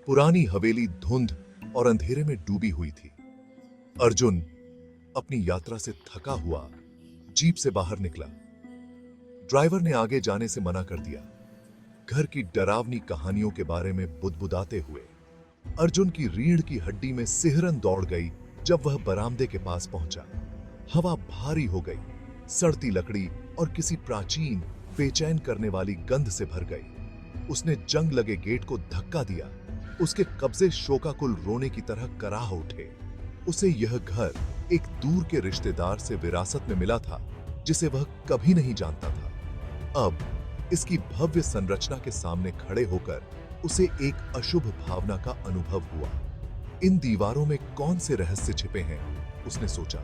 पुरानी हवेली धुंध और अंधेरे में डूबी हुई थी। अर्जुन अपनी यात्रा से थका हुआ जीप से बाहर निकला। ड्राइवर ने आगे जाने से मना कर दिया। घर की डरावनी कहानियों के बारे में बुदबुदाते हुए अर्जुन की रीढ़ की हड्डी में सिहरन दौड़ गई। जब वह बरामदे के पास पहुंचा, हवा भारी हो गई, सड़ती लकड़ी और किसी प्राचीन बेचैन करने वाली गंध से भर गई। उसने जंग लगे गेट को धक्का दिया। उसके कब्जे शोकाकुल रोने की तरह कराह उठे। उसे यह घर एक दूर के रिश्तेदार से विरासत में मिला था, जिसे वह कभी नहीं जानता था। अब इसकी भव्य संरचना के सामने खड़े होकर उसे एक अशुभ भावना का अनुभव हुआ। इन दीवारों में कौन से रहस्य छिपे हैं, उसने सोचा,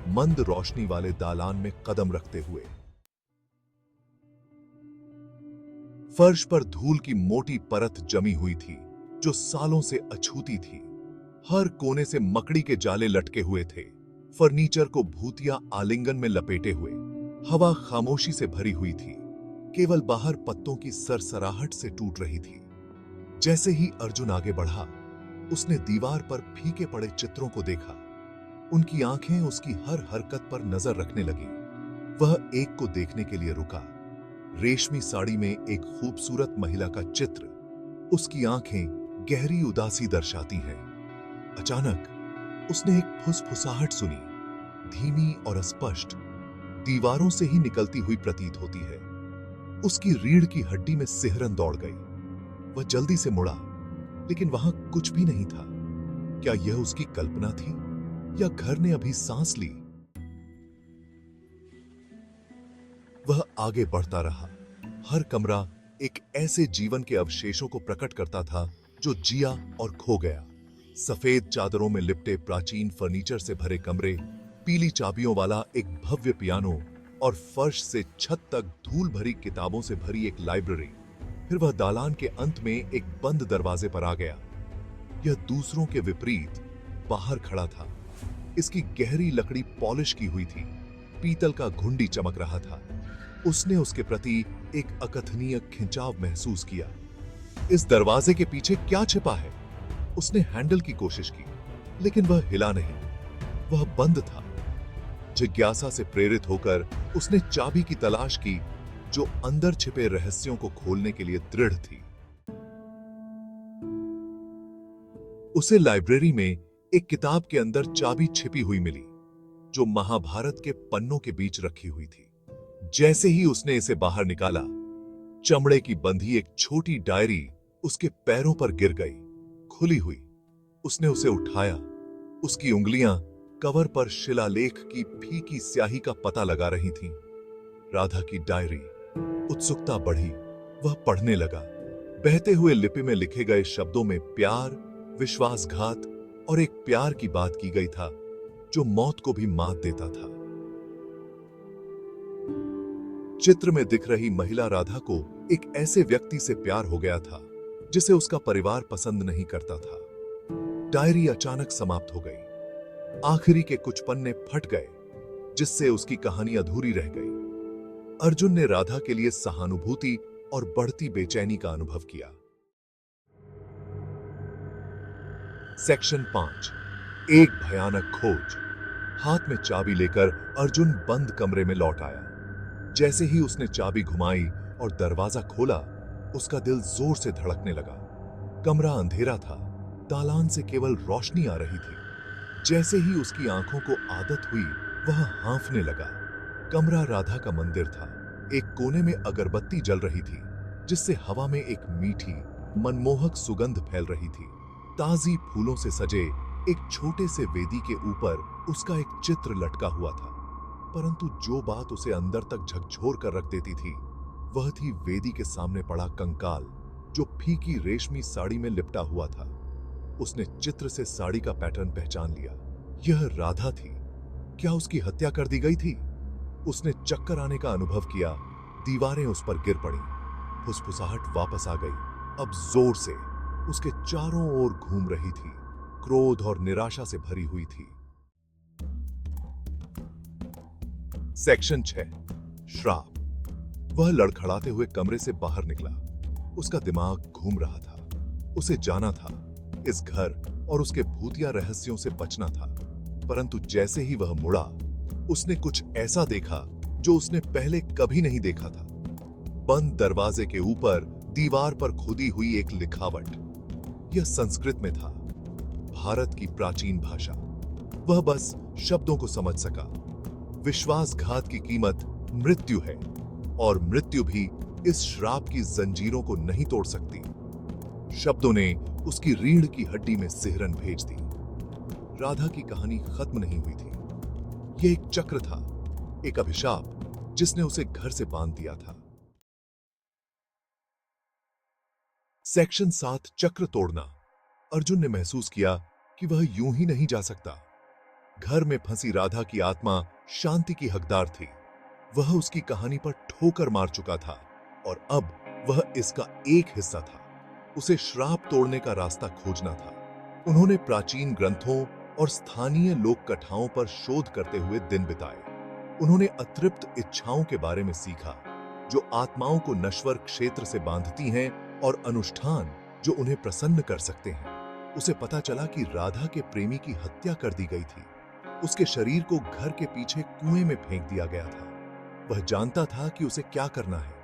मंद रोशनी वाले दालान में कदम रखते हुए। फर्श पर धूल की मोटी परत जमी हुई थी, जो सालों से अछूती थी। हर कोने से मकड़ी के जाले लटके हुए थे, फर्नीचर को भूतिया आलिंगन में लपेटे हुए। हवा खामोशी से भरी हुई थी, केवल बाहर पत्तों की सरसराहट से टूट रही थी। जैसे ही अर्जुन आगे बढ़ा, उसने दीवार पर फीके पड़े चित्रों को देखा। उनकी आंखें उसकी हर हरकत पर नजर रखने लगी। वह एक को देखने के लिए रुका। रेशमी साड़ी में एक खूबसूरत महिला का चित्र। उसकी आंखें गहरी उदासी दर्शाती हैं। अचानक उसने एक फुसफुसाहट सुनी, धीमी और अस्पष्ट, दीवारों से ही निकलती हुई प्रतीत होती है। उसकी रीढ़ की हड्डी में सिहरन दौड़ गई। वह जल्दी से मुड़ा, लेकिन वहां कुछ भी नहीं था। क्या यह उसकी कल्पना थी या घर ने अभी सांस ली? वह आगे बढ़ता रहा। हर कमरा एक ऐसे जीवन के अवशेषों को प्रकट करता था जो जिया और खो गया। सफेद चादरों में लिपटे प्राचीन फर्नीचर से भरे कमरे, पीली चाबियों वाला एक भव्य पियानो और फर्श से छत तक धूल भरी किताबों से भरी एक लाइब्रेरी। फिर वह दालान के अंत में एक बंद दरवाजे पर आ गया। यह दूसरों के विपरीत बाहर खड़ा था। इसकी गहरी लकड़ी पॉलिश की हुई थी, पीतल का घुंडी चमक रहा था। उसने उसके प्रति एक अकथनीय खिंचाव महसूस किया। इस दरवाजे के पीछे क्या छिपा है? उसने हैंडल की कोशिश की, लेकिन वह हिला नहीं। वह बंद था। जिज्ञासा से प्रेरित होकर उसने चाबी की तलाश की, जो अंदर छिपे रहस्यों को खोलने के लिए दृढ़ थी। उसे लाइब्रेरी में एक किताब के अंदर चाबी छिपी हुई मिली, जो महाभारत के पन्नों के बीच रखी हुई थी। जैसे ही उसने इसे बाहर निकाला, चमड़े की बंधी एक छोटी डायरी उसके पैरों पर गिर गई, खुली हुई। उसने उसे उठाया। उसकी उंगलियां कवर पर शिलालेख की फीकी स्याही का पता लगा रही थीं। राधा की डायरी। उत्सुकता बढ़ी। वह पढ़ने लगा। बहते हुए लिपि में लिखे गए शब्दों में प्यार, विश्वासघात और एक प्यार की बात की गई था, जो मौत को भी मात देता था। चित्र में दिख रही महिला राधा को एक ऐसे व्यक्ति से प्यार हो गया था, जिसे उसका परिवार पसंद नहीं करता था। डायरी अचानक समाप्त हो गई। आखिरी के कुछ पन्ने फट गए, जिससे उसकी कहानी अधूरी रह गई। अर्जुन ने राधा के लिए सहानुभूति और बढ़ती बेचैनी का अनुभव किया। सेक्शन 5। एक भयानक खोज। हाथ में चाबी लेकर अर्जुन बंद कमरे में लौट आया। जैसे ही उसने चाबी घुमाई और दरवाजा खोला, उसका दिल जोर से धड़कने लगा। कमरा अंधेरा था, दालान से केवल रोशनी आ रही थी। जैसे ही उसकी आंखों को आदत हुई, वह हांफने लगा। कमरा राधा का मंदिर था। एक कोने में अगरबत्ती जल रही थी, जिससे हवा में एक मीठी, मनमोहक सुगंध फैल रही थी। ताजी फूलों से सजे एक छोटे से वेदी के ऊपर उसका एक चित्र लटका हुआ था। परंतु जो बात उसे अंदर तक झकझोर कर रख देती थी, वह थी वेदी के सामने पड़ा कंकाल, जो फीकी रेशमी साड़ी में लिपटा हुआ था। उसने चित्र से साड़ी का पैटर्न पहचान लिया। यह राधा थी। क्या उसकी हत्या कर दी गई थी? उसने चक्कर आने का अनुभव किया। दीवारें उस पर गिर पड़ी। फुसफुसाहट वापस आ गई, अब जोर से। उसके चारों ओर घूम रही थी, क्रोध और निराशा से भरी हुई थी। सेक्शन 6। श्राप। वह लड़खड़ाते हुए कमरे से बाहर निकला। उसका दिमाग घूम रहा था। उसे जाना था, इस घर और उसके भूतिया रहस्यों से बचना था। परंतु जैसे ही वह मुड़ा, उसने कुछ ऐसा देखा जो उसने पहले कभी नहीं देखा था। बंद दरवाजे के ऊपर दीवार पर खुदी हुई एक लिखावट। यह संस्कृत में था, भारत की प्राचीन भाषा। वह बस शब्दों को समझ सका। विश्वासघात की कीमत मृत्यु है और मृत्यु भी इस श्राप की जंजीरों को नहीं तोड़ सकती। शब्दों ने उसकी रीढ़ की हड्डी में सिहरन भेज दी। राधा की कहानी खत्म नहीं हुई थी। यह एक चक्र था, एक अभिशाप जिसने उसे घर से बांध दिया था। सेक्शन 7 चक्र तोड़ना। अर्जुन ने महसूस किया कि वह यूं ही नहीं जा सकता। घर में फंसी राधा की आत्मा शांति की हकदार थी। वह उसकी कहानी पर ठोकर मार चुका था और अब वह इसका एक हिस्सा था। उसे श्राप तोड़ने का रास्ता खोजना था। उन्होंने प्राचीन ग्रंथों और स्थानीय लोक कथाओं पर शोध करते हुए दिन बिताए। उन्होंने अतृप्त इच्छाओं के बारे में सीखा जो आत्माओं को नश्वर क्षेत्र से बांधती हैं और अनुष्ठान जो उन्हें प्रसन्न कर सकते हैं। उसे पता चला कि राधा के प्रेमी की हत्या कर दी गई थी। उसके शरीर को घर के पीछे कुएं में फेंक दिया गया था। वह जानता था कि उसे क्या करना है।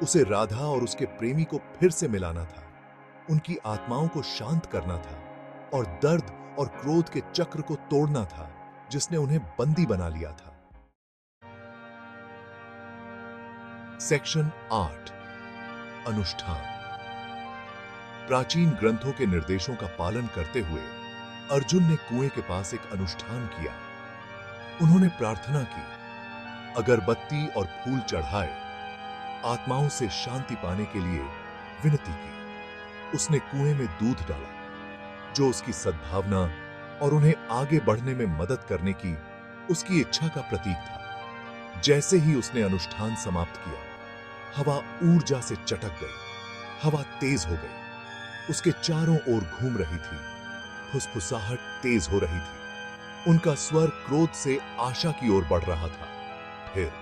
उसे राधा और उसके प्रेमी को फिर से मिलाना था, उनकी आत्माओं को शांत करना था और दर्द और क्रोध के चक्र को तोड़ना था जिसने उन्हें बंदी बना लिया था। सेक्शन 8 अनुष्ठान। प्राचीन ग्रंथों के निर्देशों का पालन करते हुए अर्जुन ने कुएं के पास एक अनुष्ठान किया। उन्होंने प्रार्थना की, अगरबत्ती और फूल चढ़ाए, आत्माओं से शांति पाने के लिए विनती की। उसने कुएं में दूध डाला जो उसकी सद्भावना और उन्हें आगे बढ़ने में मदद करने की उसकी इच्छा का प्रतीक था। जैसे ही उसने अनुष्ठान समाप्त किया, हवा ऊर्जा से चटक गई। हवा तेज हो गई, उसके चारों ओर घूम रही थी। फुसफुसाहट तेज हो रही थी। उनका स्वर क्रोध से आशा की ओर बढ़ रहा था। फिर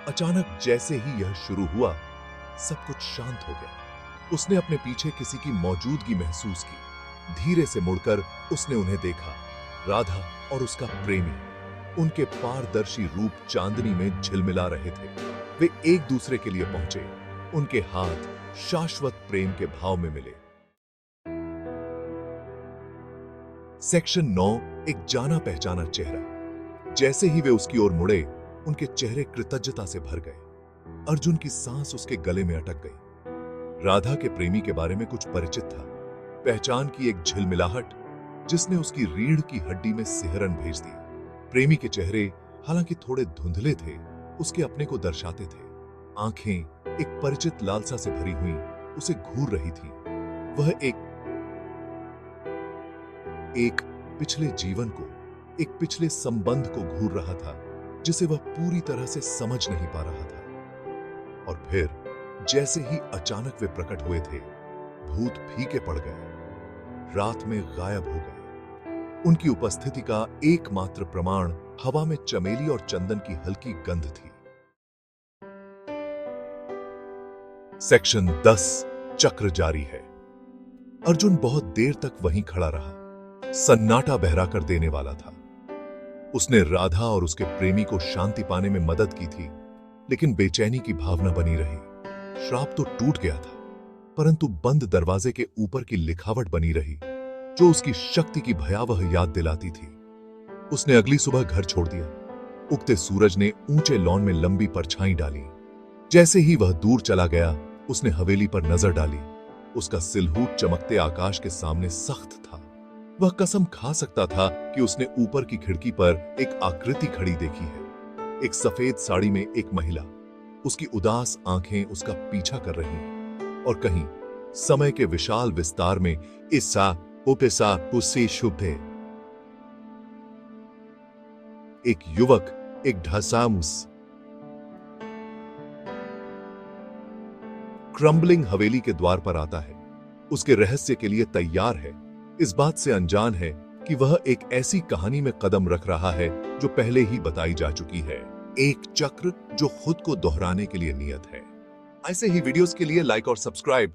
अचानक जैसे ही यह शुरू हुआ, सब कुछ शांत हो गया। उसने अपने पीछे किसी की मौजूदगी महसूस की। धीरे से मुड़कर उसने उन्हें देखा, राधा और उसका प्रेमी। उनके पारदर्शी रूप चांदनी में झिलमिला रहे थे। वे एक दूसरे के लिए पहुंचे। उनके हाथ शाश्वत प्रेम के भाव में मिले। सेक्शन 9 एक जाना पहचाना चेहरा। जैसे ही वे उसकी ओर मुड़े, उनके चेहरे कृतज्ञता से भर गए। अर्जुन की सांस उसके गले में अटक गई। राधा के प्रेमी के बारे में कुछ परिचित था। पहचान की एक झिलमिलाहट जिसने उसकी रीढ़ की हड्डी में सिहरन भेज दी। प्रेमी के चेहरे हालांकि थोड़े धुंधले थे, उसके अपने को दर्शाते थे। आंखें एक परिचित लालसा से भरी हुई उसे घूर रही थी। वह एक पिछले जीवन को, एक पिछले संबंध को घूर रहा था जिसे वह पूरी तरह से समझ नहीं पा रहा था। और फिर जैसे ही अचानक वे प्रकट हुए थे, भूत फीके पड़ गए, रात में गायब हो गए। उनकी उपस्थिति का एकमात्र प्रमाण हवा में चमेली और चंदन की हल्की गंध थी। सेक्शन 10 चक्र जारी है। अर्जुन बहुत देर तक वहीं खड़ा रहा। सन्नाटा बहरा कर देने वाला था। उसने राधा और उसके प्रेमी को शांति पाने में मदद की थी, लेकिन बेचैनी की भावना बनी रही। श्राप तो टूट गया था, परंतु बंद दरवाजे के ऊपर की लिखावट बनी रही जो उसकी शक्ति की भयावह याद दिलाती थी। उसने अगली सुबह घर छोड़ दिया। उगते सूरज ने ऊंचे लॉन में लंबी परछाई डाली। जैसे ही वह दूर चला गया, उसने हवेली पर नजर डाली। उसका सिलहूट चमकते आकाश के सामने सख्त था। वह कसम खा सकता था कि उसने ऊपर की खिड़की पर एक आकृति खड़ी देखी है। एक सफेद साड़ी में एक महिला। उसकी उदास आंखें उसका पीछा कर रही हैं और कहीं समय के विशाल विस्तार में इस्सा उपेसा उससे शुभ है। एक युवक, एक ढसामुस क्रम्बलिंग हवेली के द्वार पर आता है। उसके रहस्य के लिए तैयार है, इस बात से अनजान है कि वह एक ऐसी कहानी में कदम रख रहा है जो पहले ही बताई जा चुकी है। एक चक्र जो खुद को दोहराने के लिए नियत है। ऐसे ही वीडियोस के लिए लाइक और सब्सक्राइब